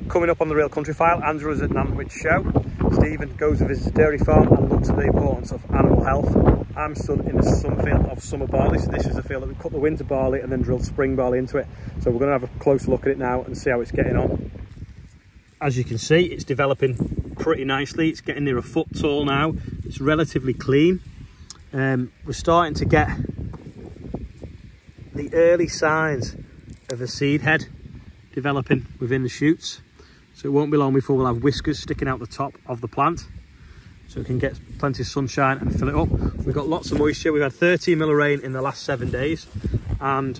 Coming up on the Real Country File, Andrew is at Nantwich Show. Stephen goes and visits a dairy farm and looks at the importance of animal health. I'm stood in the sun field of summer barley, so this is the field that we cut the winter barley and then drilled spring barley into it. So we're going to have a closer look at it now and see how it's getting on. As you can see, it's developing pretty nicely. It's getting near a foot tall now. It's relatively clean. We're starting to get the early signs of a seed head developing within the shoots. So it won't be long before we'll have whiskers sticking out the top of the plant, so it can get plenty of sunshine and fill it up. We've got lots of moisture. We've had 30 mil of rain in the last 7 days and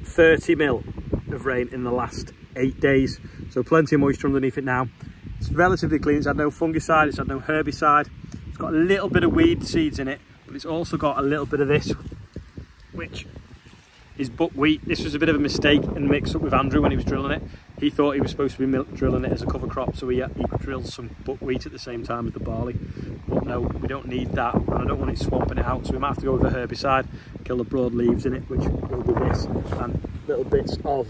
30 mil of rain in the last 8 days. So plenty of moisture underneath it now. It's relatively clean. It's had no fungicide, it's had no herbicide. It's got a little bit of weed seeds in it, but it's also got a little bit of this, which is buckwheat. This was a bit of a mistake and mix up with Andrew when he was drilling it. He thought he was supposed to be drilling it as a cover crop, so he drilled some buckwheat at the same time as the barley. But no, we don't need that, and I don't want it swamping it out, so we might have to go with a herbicide, kill the broad leaves in it, which will be this, and little bits of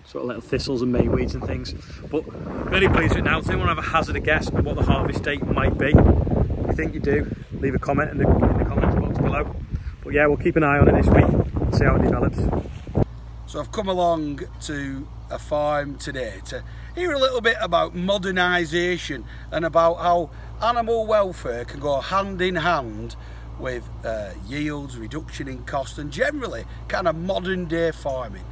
sort of little thistles and mayweeds and things. But really pleased with it now. Does anyone have a hazard a guess on what the harvest date might be? If you think you do, leave a comment in the comments box below. But yeah, we'll keep an eye on it this week and see how it develops. So I've come along to a farm today to hear a little bit about modernisation and about how animal welfare can go hand in hand with yields, reduction in cost, and generally kind of modern day farming.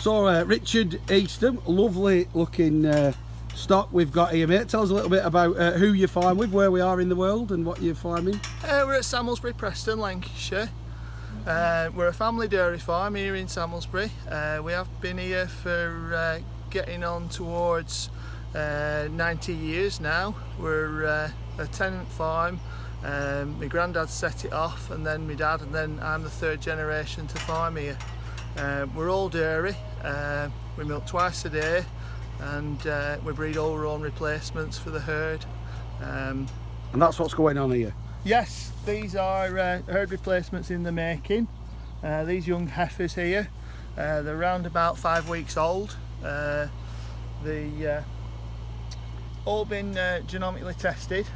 So Richard Eastham, lovely looking stock we've got here, mate. Tell us a little bit about who you farm with, where we are in the world and what you're farming. We're at Samlesbury, Preston, Lancashire. We're a family dairy farm here in Samlesbury. We have been here for getting on towards 90 years now. We're a tenant farm. My granddad set it off, and then my dad, and then I'm the third generation to farm here. We're all dairy. We milk twice a day, and we breed all our own replacements for the herd. And that's what's going on here? Yes, these are herd replacements in the making. These young heifers here, they're around about 5 weeks old. They've all been genomically tested,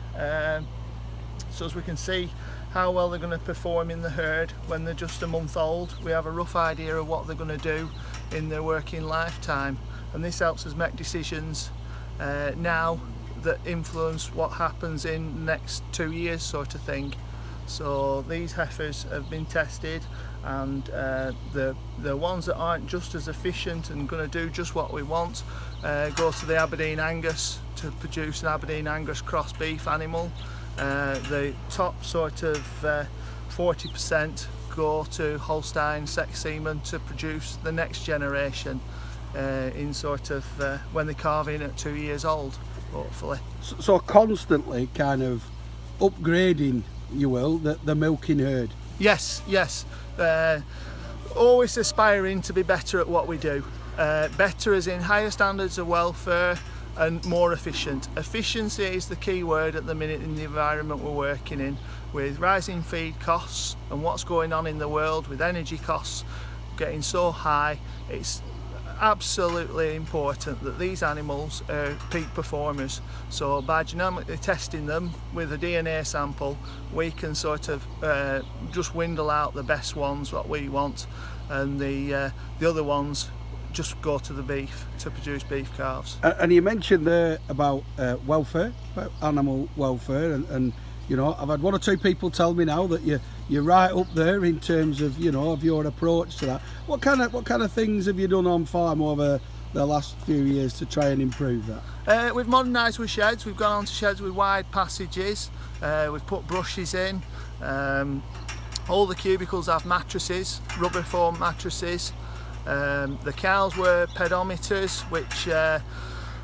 so as we can see how well they're going to perform in the herd when they're just a month old. We have a rough idea of what they're going to do in their working lifetime, and this helps us make decisions now that influence what happens in the next 2 years, sort of thing. So these heifers have been tested, and the ones that aren't just as efficient and going to do just what we want go to the Aberdeen Angus to produce an Aberdeen Angus cross beef animal. The top sort of 40% go to Holstein sex semen to produce the next generation in sort of when they calve in at 2 years old, hopefully. So constantly kind of upgrading, you will, the milking herd? Yes, yes. Always aspiring to be better at what we do. Better as in higher standards of welfare and more efficient. Efficiency is the key word at the minute in the environment we're working in, with rising feed costs and what's going on in the world with energy costs getting so high. It's absolutely important that these animals are peak performers. So by genomically testing them with a DNA sample, we can sort of just windle out the best ones, what we want, and the other ones just go to the beef to produce beef calves. And you mentioned there about welfare, about animal welfare, and you know, I've had 1 or 2 people tell me now that you're right up there in terms of, you know, of your approach to that. What kind of things have you done on farm over the last few years to try and improve that? We've modernised with sheds. We've gone on to sheds with wide passages. We've put brushes in. All the cubicles have mattresses, rubber foam mattresses. The cows wear pedometers, which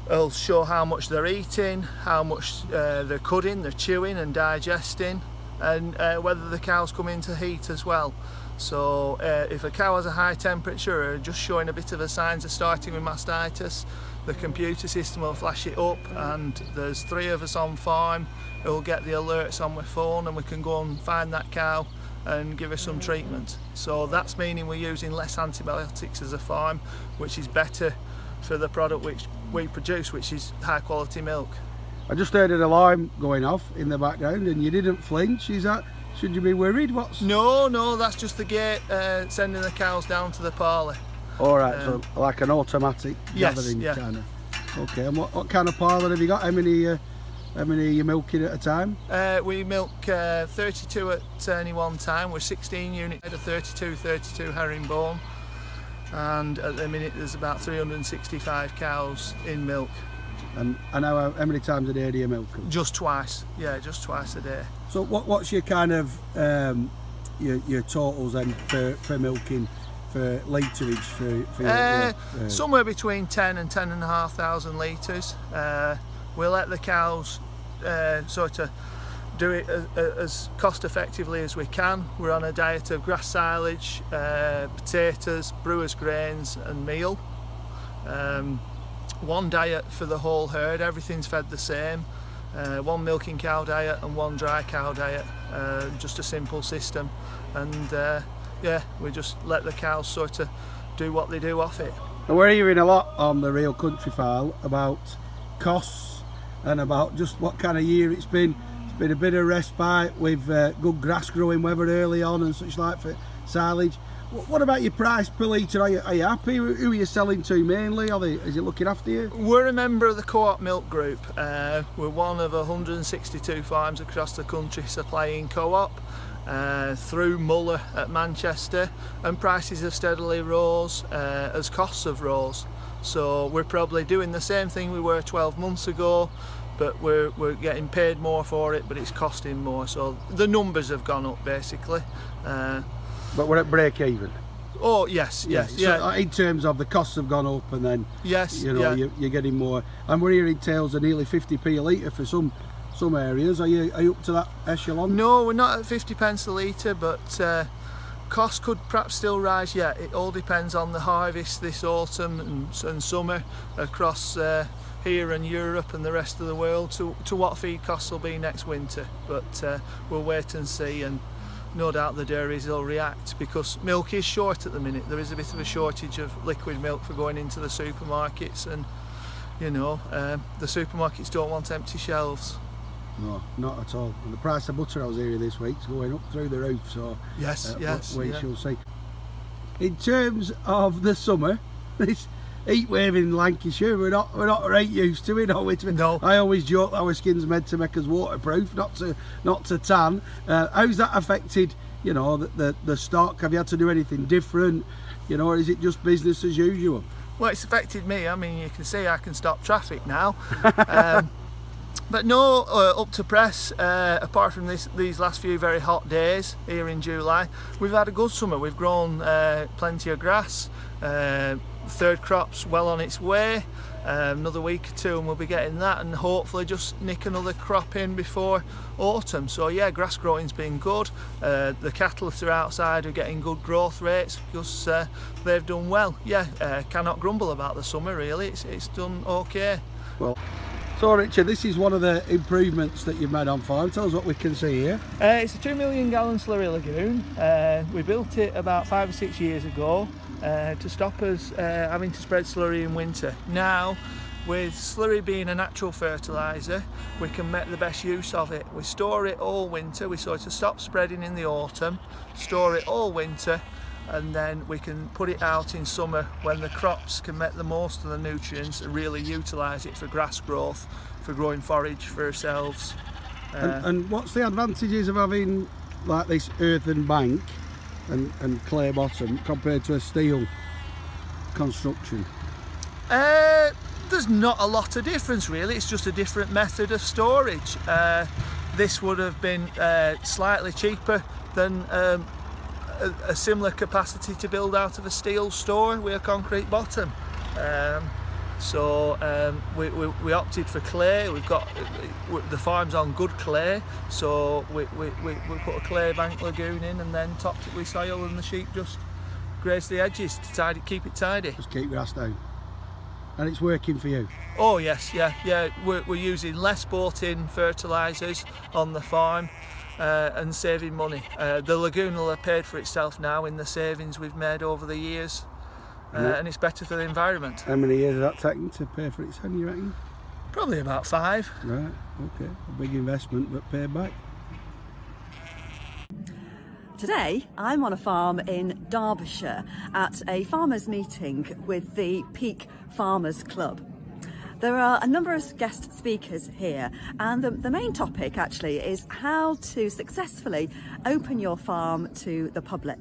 will show how much they're eating, how much they're cutting, they're chewing and digesting, and whether the cows come into heat as well. So if a cow has a high temperature or just showing a bit of a signs of starting with mastitis, the computer system will flash it up, and there's 3 of us on farm who will get the alerts on my phone, and we can go and find that cow and give her some treatment. So that's meaning we're using less antibiotics as a farm, which is better for the product which we produce, which is high quality milk. I just heard an alarm going off in the background and you didn't flinch. Is that, should you be worried? No, that's just the gate sending the cows down to the parlour. All right, so like an automatic gathering kind of. Okay, and what kind of parlour have you got? How many are you milking at a time? We milk 32 at any one time. We're 16 units of 32 herringbone, and at the minute there's about 365 cows in milk. And how many times a day do you milk them? Just twice, yeah, just twice a day. So what's your kind of your totals then for milking, for litrage for somewhere between 10 and 10,500 litres. We'll let the cows sort of do it as cost effectively as we can. We're on a diet of grass silage, potatoes, brewer's grains and meal. One diet for the whole herd, everything's fed the same. One milking cow diet and one dry cow diet, just a simple system. And yeah, we just let the cows sort of do what they do off it. And we're hearing a lot on the Real Country File about costs and about just what kind of year it's been. It's been a bit of respite with good grass growing weather early on and such like for silage. What about your price per litre? Are you happy? Who are you selling to mainly? Is it looking after you? We're a member of the Co-op Milk Group. We're one of 162 farms across the country supplying Co-op through Muller at Manchester, and prices have steadily rose as costs have rose. So we're probably doing the same thing we were 12 months ago, but we're getting paid more for it, but it's costing more. So the numbers have gone up basically. But we're at break even. Oh yes, yes, yeah. So in terms of the costs have gone up, and then yes, you know you're getting more. And we're hearing tales of nearly 50p a litre for some areas. Are you up to that echelon? No, we're not at 50 pence a litre, but costs could perhaps still rise yet. It all depends on the harvest this autumn and summer across here and Europe and the rest of the world to what feed costs will be next winter. But we'll wait and see, and no doubt the dairies will react, because milk is short at the minute. There is a bit of a shortage of liquid milk for going into the supermarkets, and you know the supermarkets don't want empty shelves. No, not at all. And the price of butter I was hearing this week is going up through the roof, so yes, we shall see. In terms of the summer, this heat wave in Lancashire, we're not right used to it. No. I always joke that our skin's meant to make us waterproof, not to tan. How's that affected, you know, the stock? Have you had to do anything different, you know, or is it just business as usual? Well, it's affected me. I mean, you can see I can stop traffic now. But no, up to press, apart from these last few very hot days here in July, we've had a good summer. We've grown plenty of grass, third crop's well on its way, another week or two and we'll be getting that, and hopefully just nick another crop in before autumn. So yeah, grass growing's been good. The cattle that are outside are getting good growth rates because they've done well. Yeah, cannot grumble about the summer really, it's done okay. Well, so Richard, this is one of the improvements that you've made on farm. Tell us what we can see here. It's a 2 million gallon slurry lagoon. We built it about 5 or 6 years ago to stop us having to spread slurry in winter. Now, with slurry being a natural fertiliser, we can make the best use of it. We store it all winter, we sort of stop spreading in the autumn, store it all winter, and then we can put it out in summer when the crops can make the most of the nutrients and really utilise it for grass growth, for growing forage for ourselves. And what's the advantages of having like this earthen bank and clay bottom compared to a steel construction? There's not a lot of difference really, it's just a different method of storage. This would have been slightly cheaper than a similar capacity to build out of a steel store with a concrete bottom. So we opted for clay. We've got the farm's on good clay, so we put a clay bank lagoon in and then topped it with soil, and the sheep just graze the edges to keep it tidy. Just keep grass down. and it's working for you? Oh yes, yeah. We're using less bought-in fertilisers on the farm and saving money. The lagoon will have paid for itself now in the savings we've made over the years, and it's better for the environment. How many years has that taken to pay for itself, you reckon? Probably about 5. Right, okay. A big investment, but paid back. Today, I'm on a farm in Derbyshire at a farmers' meeting with the Peak Farmers Club. There are a number of guest speakers here, and the main topic actually is how to successfully open your farm to the public.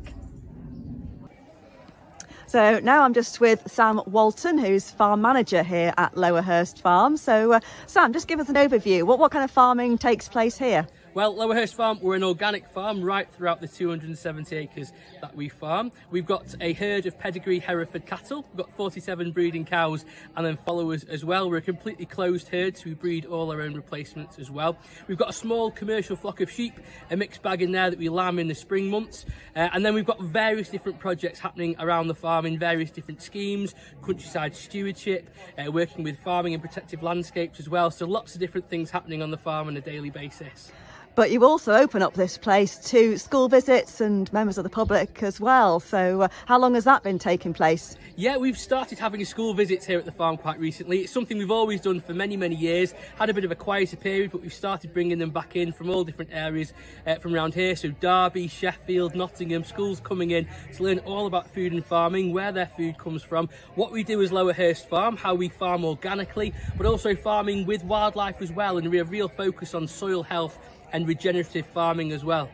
So now I'm just with Sam Walton, who's farm manager here at Lowerhurst Farm. So Sam, just give us an overview. What kind of farming takes place here? Well, Lowerhurst Farm, we're an organic farm right throughout the 270 acres that we farm. We've got a herd of pedigree Hereford cattle. We've got 47 breeding cows and then followers as well. We're a completely closed herd, so we breed all our own replacements as well. We've got a small commercial flock of sheep, a mixed bag in there that we lamb in the spring months. And then we've got various different projects happening around the farm in various different schemes, countryside stewardship, working with farming and protective landscapes as well. So lots of different things happening on the farm on a daily basis. But you also open up this place to school visits and members of the public as well. So how long has that been taking place? Yeah, we've started having school visits here at the farm quite recently. It's something we've always done for many, many years. Had a bit of a quieter period, but we've started bringing them back in from all different areas from around here. So Derby, Sheffield, Nottingham, schools coming in to learn all about food and farming, where their food comes from, what we do as Lowerhurst Farm, how we farm organically, but also farming with wildlife as well, and we have real focus on soil health and regenerative farming as well.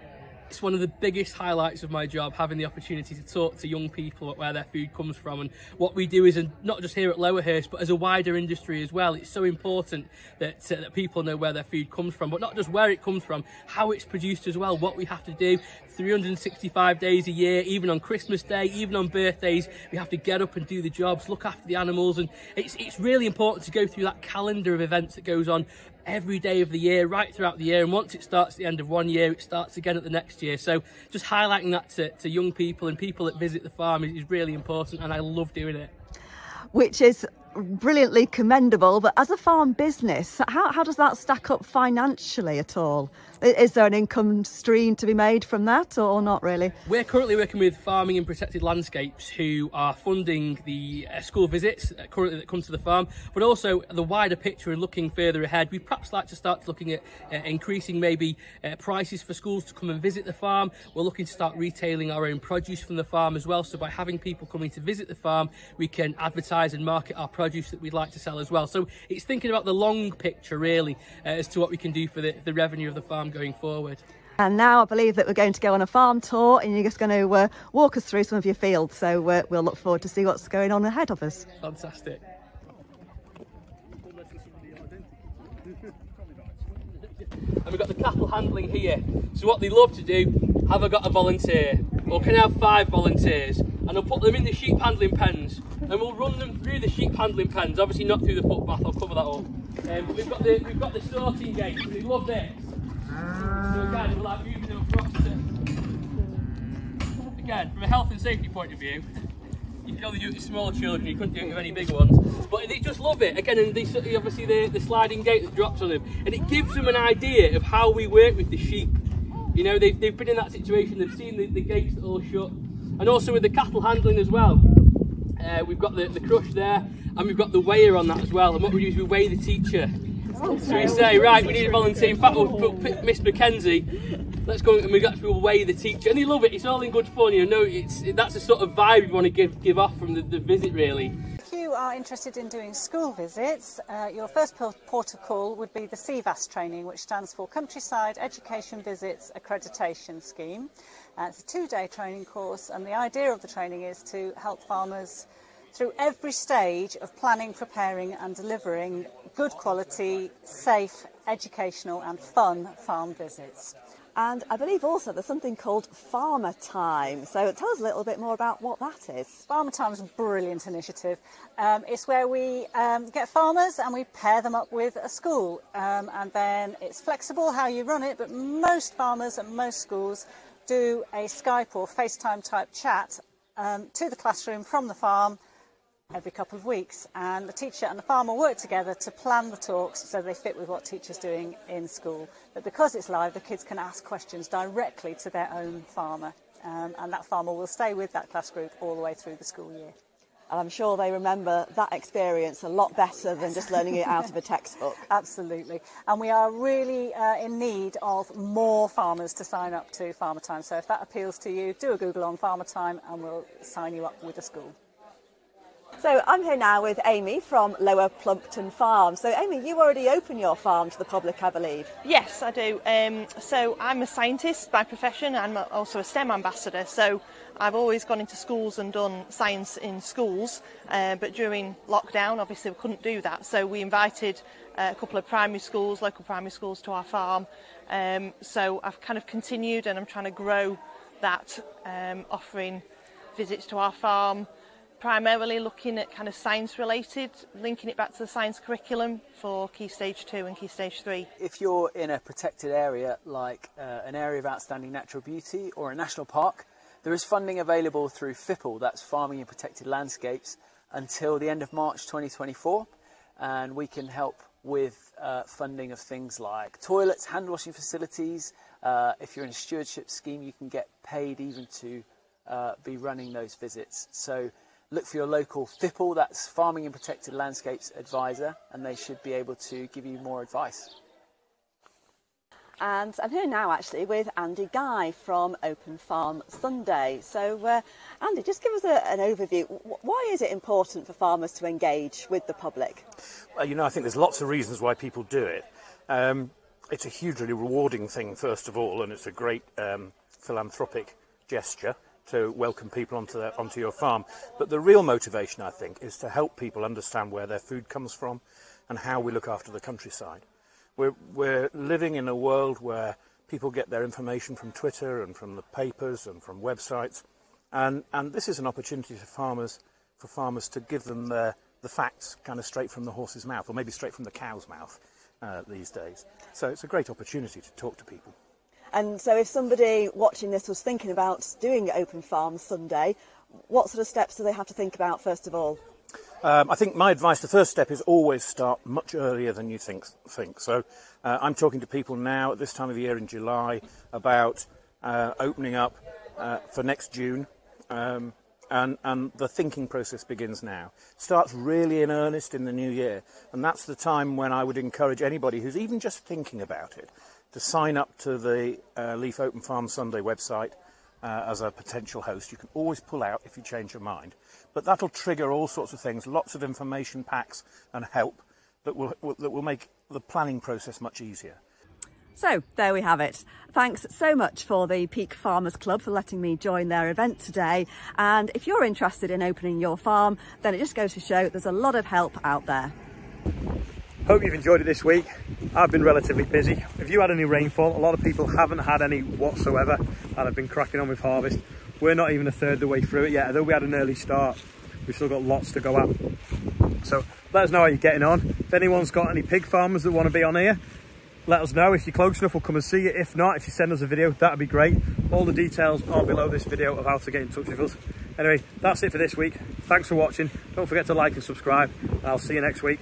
It's one of the biggest highlights of my job, having the opportunity to talk to young people about where their food comes from and what we do is, and not just here at Lowerhurst, but as a wider industry as well. It's so important that, that people know where their food comes from, but not just where it comes from, how it's produced as well, what we have to do 365 days a year, even on Christmas Day, even on birthdays. We have to get up and do the jobs, look after the animals, and it's really important to go through that calendar of events that goes on every day of the year, right throughout the year, and once it starts at the end of one year, it starts again at the next year. So just highlighting that to young people and people that visit the farm is really important, and I love doing it. Which is brilliantly commendable, but as a farm business, how does that stack up financially at all? Is there an income stream to be made from that, or not really? We're currently working with Farming and Protected Landscapes, who are funding the school visits currently that come to the farm, but also the wider picture and looking further ahead. We'd perhaps like to start looking at increasing maybe prices for schools to come and visit the farm. We're looking to start retailing our own produce from the farm as well, so by having people coming to visit the farm, we can advertise and market our produce that we'd like to sell as well. So it's thinking about the long picture really as to what we can do for the revenue of the farm going forward. And now I believe that we're going to go on a farm tour, and you're just going to walk us through some of your fields, so we'll look forward to see what's going on ahead of us. Fantastic. And we've got the cattle handling here. So what they love to do, have I got a volunteer? Or can I have 5 volunteers? And I'll put them in the sheep handling pens, and we'll run them through the sheep handling pens, obviously not through the footpath, I'll cover that up. But we've got the sorting gate, so they love this. So again, we're like moving them across to, again, from a health and safety point of view, you can only do it with small children, you couldn't do it with any bigger ones. But they just love it. Again, and they obviously the sliding gate that drops on them, and it gives them an idea of how we work with the sheep. You know, they've been in that situation, they've seen the gates that all shut. And also with the cattle handling as well. We've got the crush there, and we've got the weigher on that as well. And what we do is we weigh the teacher. So we say, right, we need a volunteer. In fact, we'll pick Miss Mackenzie. Let's go, and we'll weigh the teacher. And they love it. It's all in good fun. You know, that's the sort of vibe we want to give off from the visit, really. If you are interested in doing school visits, your first port of call would be the Cevas training, which stands for Countryside Education Visits Accreditation Scheme. It's a 2-day training course, and the idea of the training is to help farmers through every stage of planning, preparing and delivering good quality, safe, educational and fun farm visits. And I believe also there's something called Farmer Time. So tell us a little bit more about what that is. Farmer Time is a brilliant initiative. It's where we get farmers and we pair them up with a school. And then it's flexible how you run it, but most farmers and most schools do a Skype or FaceTime type chat to the classroom from the farm, every couple of weeks, and the teacher and the farmer work together to plan the talks so they fit with what teacher's doing in school. But because it's live, the kids can ask questions directly to their own farmer, and that farmer will stay with that class group all the way through the school year. And I'm sure they remember that experience a lot better than just learning it out of a textbook. Absolutely. And we are really in need of more farmers to sign up to Farmer Time. So if that appeals to you, do a Google on Farmer Time and we'll sign you up with a school. So I'm here now with Amy from Lower Plumpton Farm. So Amy, you already open your farm to the public, I believe. Yes, I do. So I'm a scientist by profession. I'm also a STEM ambassador. So I've always gone into schools and done science in schools. But during lockdown, obviously we couldn't do that. So we invited a couple of primary schools, local primary schools, to our farm. So I've kind of continued, and I'm trying to grow that, offering visits to our farm, primarily looking at kind of science related, linking it back to the science curriculum for Key Stage 2 and Key Stage 3. If you're in a protected area like an area of outstanding natural beauty or a national park, there is funding available through FIPL, that's Farming in Protected Landscapes, until the end of March 2024, and we can help with funding of things like toilets, hand washing facilities. If you're in a stewardship scheme, you can get paid even to be running those visits. So look for your local FIPL, that's Farming in Protected Landscapes advisor, and they should be able to give you more advice. And I'm here now actually with Andy Guy from Open Farm Sunday. So Andy, just give us an overview. Why is it important for farmers to engage with the public? Well, you know, I think there's lots of reasons why people do it. It's a hugely rewarding thing, first of all, and it's a great philanthropic gesture to welcome people onto your farm. But the real motivation, I think, is to help people understand where their food comes from and how we look after the countryside. We're living in a world where people get their information from Twitter and from the papers and from websites, and this is an opportunity for farmers to give them the facts kind of straight from the horse's mouth, or maybe straight from the cow's mouth these days. So it's a great opportunity to talk to people. And so if somebody watching this was thinking about doing Open Farm Sunday, what sort of steps do they have to think about first of all? I think my advice, the first step is always start much earlier than you think. So I'm talking to people now at this time of the year in July about opening up for next June, and the thinking process begins now. It starts really in earnest in the new year, and that's the time when I would encourage anybody who's even just thinking about it to sign up to the Leaf Open Farm Sunday website as a potential host. You can always pull out if you change your mind, but that'll trigger all sorts of things, lots of information packs and help that will make the planning process much easier. So there we have it. Thanks so much for the Peak Farmers Club for letting me join their event today. And if you're interested in opening your farm, then it just goes to show there's a lot of help out there. Hope you've enjoyed it this week. I've been relatively busy. If you had any rainfall, a lot of people haven't had any whatsoever and have been cracking on with harvest. We're not even a third of the way through it yet, although we had an early start. We've still got lots to go at. So let us know how you're getting on. If anyone's got any pig farmers that want to be on here, let us know. If you're close enough, we'll come and see you. If not, if you send us a video, that'd be great. All the details are below this video of how to get in touch with us. Anyway, that's it for this week. Thanks for watching. Don't forget to like and subscribe, and I'll see you next week.